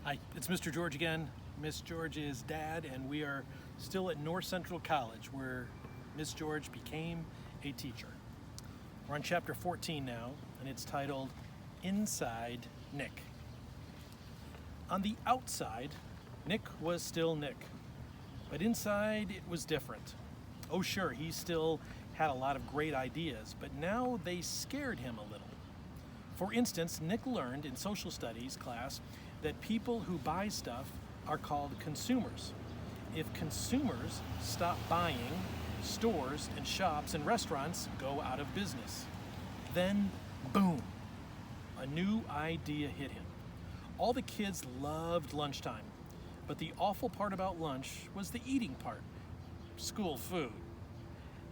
Hi, it's Mr. George again. Miss George is Dad, and we are still at North Central College, where Miss George became a teacher. We're on chapter 14 now, and it's titled Inside Nick. On the outside, Nick was still Nick, but inside it was different. Oh sure, he still had a lot of great ideas, but now they scared him a little. For instance, Nick learned in social studies class that people who buy stuff are called consumers. If consumers stop buying, stores and shops and restaurants go out of business. Then, boom, a new idea hit him. All the kids loved lunchtime, but the awful part about lunch was the eating part, school food.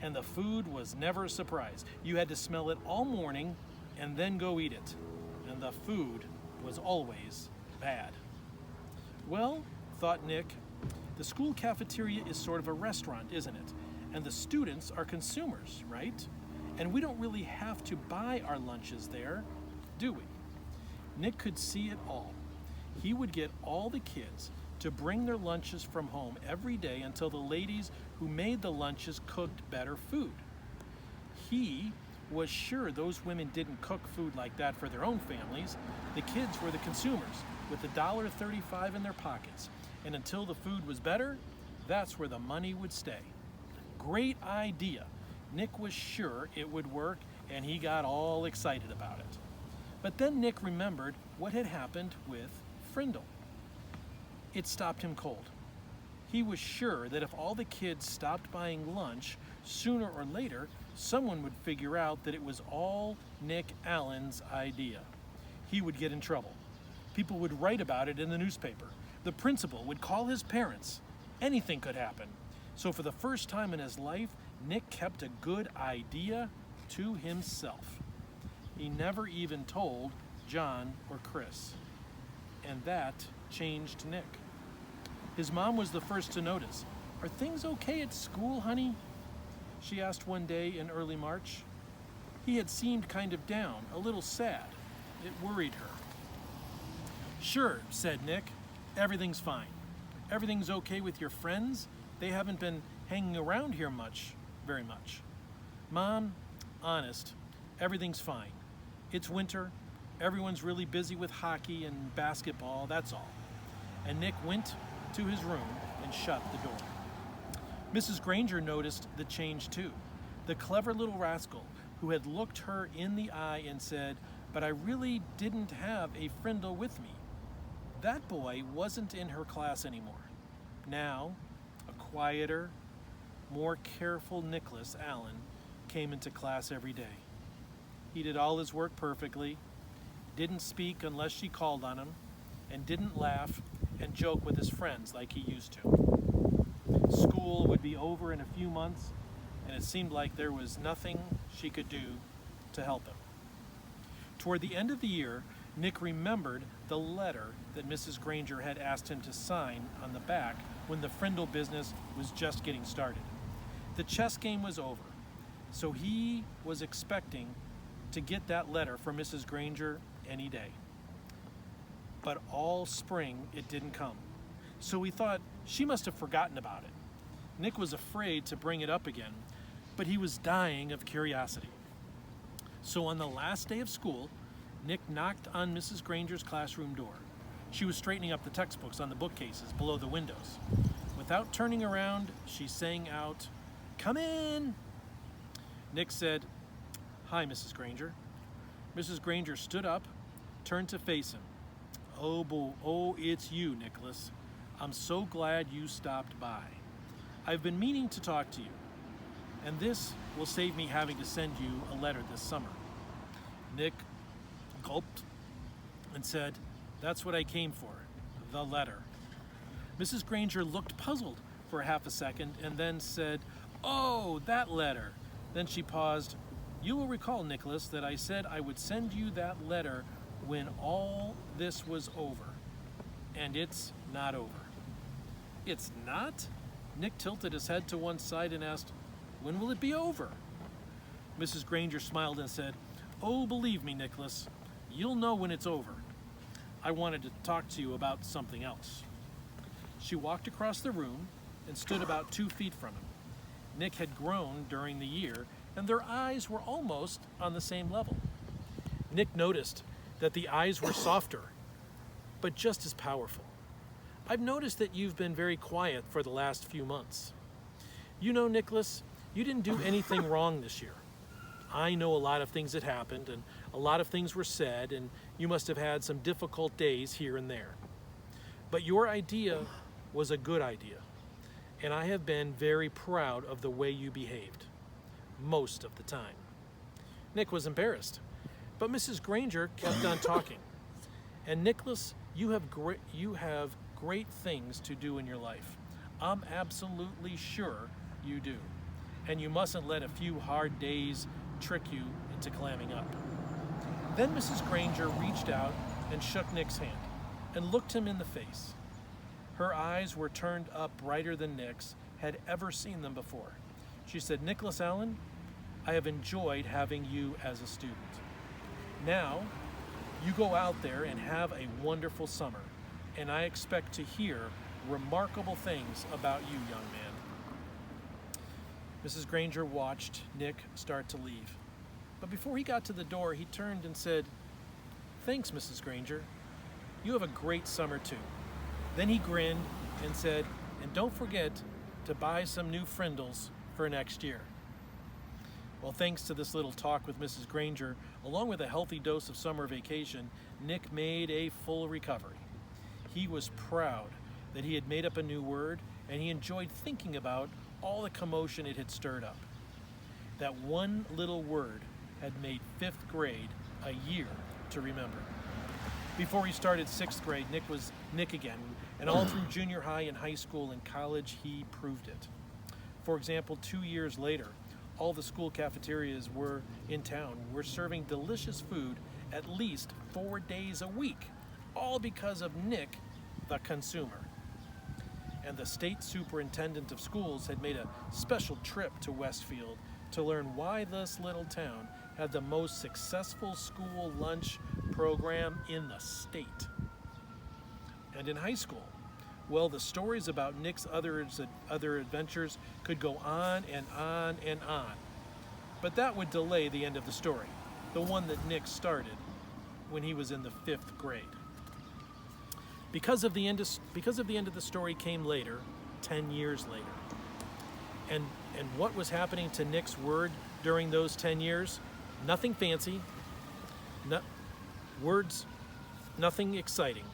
And the food was never a surprise. You had to smell it all morning and then go eat it. And the food was always bad. Well, thought Nick, the school cafeteria is sort of a restaurant, isn't it? And the students are consumers, right? And we don't really have to buy our lunches there, do we? Nick could see it all. He would get all the kids to bring their lunches from home every day until the ladies who made the lunches cooked better food. He was sure those women didn't cook food like that for their own families. The kids were the consumers with $1.35 in their pockets. And until the food was better, that's where the money would stay. Great idea. Nick was sure it would work, and he got all excited about it. But then Nick remembered what had happened with Frindle. It stopped him cold. He was sure that if all the kids stopped buying lunch, sooner or later, someone would figure out that it was all Nick Allen's idea. He would get in trouble. People would write about it in the newspaper. The principal would call his parents. Anything could happen. So for the first time in his life, Nick kept a good idea to himself. He never even told John or Chris. And that changed Nick. His mom was the first to notice. "Are things okay at school, honey?" she asked one day in early March. He had seemed kind of down, a little sad. It worried her. "Sure," said Nick. "Everything's fine. Everything's okay with your friends? They haven't been hanging around here very much." "Mom, honest, everything's fine. It's winter. Everyone's really busy with hockey and basketball, that's all." And Nick went to his room and shut the door. Mrs. Granger noticed the change too. The clever little rascal who had looked her in the eye and said, "But I really didn't have a Frindle with me." That boy wasn't in her class anymore. Now, a quieter, more careful Nicholas Allen came into class every day. He did all his work perfectly, didn't speak unless she called on him, and didn't laugh and joke with his friends like he used to. School would be over in a few months, and it seemed like there was nothing she could do to help him. Toward the end of the year, Nick remembered the letter that Mrs. Granger had asked him to sign on the back when the Frindle business was just getting started. The chess game was over, so he was expecting to get that letter from Mrs. Granger any day. But all spring it didn't come, so he thought she must have forgotten about it. Nick was afraid to bring it up again, but he was dying of curiosity. So on the last day of school, Nick knocked on Mrs. Granger's classroom door. She was straightening up the textbooks on the bookcases below the windows. Without turning around, she sang out, "Come in!" Nick said, "Hi, Mrs. Granger." Mrs. Granger stood up, turned to face him. "Oh, boy, oh, it's you, Nicholas. I'm so glad you stopped by. I've been meaning to talk to you, and this will save me having to send you a letter this summer." Nick gulped and said, "That's what I came for, the letter." Mrs. Granger looked puzzled for half a second and then said, "Oh, that letter." Then she paused. "You will recall, Nicholas, that I said I would send you that letter when all this was over. And it's not over." "It's not?" Nick tilted his head to one side and asked, "When will it be over?" Mrs. Granger smiled and said, "Oh, believe me, Nicholas, you'll know when it's over. I wanted to talk to you about something else." She walked across the room and stood about 2 feet from him. Nick had grown during the year, and their eyes were almost on the same level. Nick noticed that the eyes were softer, but just as powerful. "I've noticed that you've been very quiet for the last few months. You know, Nicholas, you didn't do anything wrong this year. I know a lot of things that happened, and a lot of things were said, and you must have had some difficult days here and there. But your idea was a good idea, and I have been very proud of the way you behaved, most of the time." Nick was embarrassed, but Mrs. Granger kept on talking. "And Nicholas, you have great things to do in your life. I'm absolutely sure you do. And you mustn't let a few hard days trick you into clamming up." Then Mrs. Granger reached out and shook Nick's hand and looked him in the face. Her eyes were turned up brighter than Nick's had ever seen them before. She said, "Nicholas Allen, I have enjoyed having you as a student. Now, you go out there and have a wonderful summer, and I expect to hear remarkable things about you, young man." Mrs. Granger watched Nick start to leave. But before he got to the door, he turned and said, "Thanks, Mrs. Granger. You have a great summer too." Then he grinned and said, "And don't forget to buy some new Frindles for next year." Well, thanks to this little talk with Mrs. Granger, along with a healthy dose of summer vacation, Nick made a full recovery. He was proud that he had made up a new word, and he enjoyed thinking about all the commotion it had stirred up. That one little word had made 5th grade a year to remember. Before he started 6th grade, Nick was Nick again, and all through junior high and high school and college, he proved it. For example, 2 years later, all the school cafeterias in town were serving delicious food at least 4 days a week, all because of Nick, the consumer. And the state superintendent of schools had made a special trip to Westfield to learn why this little town had the most successful school lunch program in the state. And in high school, well, the stories about Nick's other adventures could go on and on and on. But that would delay the end of the story, the one that Nick started when he was in the 5th grade. Because of the end of the story came later, 10 years later. And what was happening to Nick's word during those 10 years? Nothing fancy, words, nothing exciting.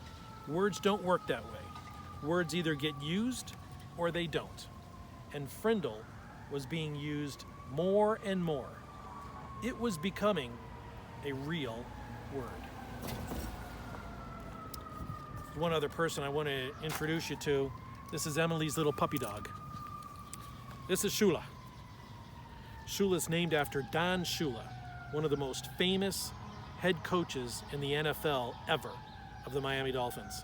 Words don't work that way. Words either get used or they don't. And Frindle was being used more and more. It was becoming a real word. One other person I want to introduce you to. This is Emily's little puppy dog. This is Shula. Shula's named after Don Shula, one of the most famous head coaches in the NFL ever of the Miami Dolphins.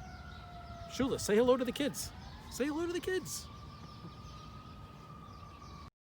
Shula, say hello to the kids. Say hello to the kids.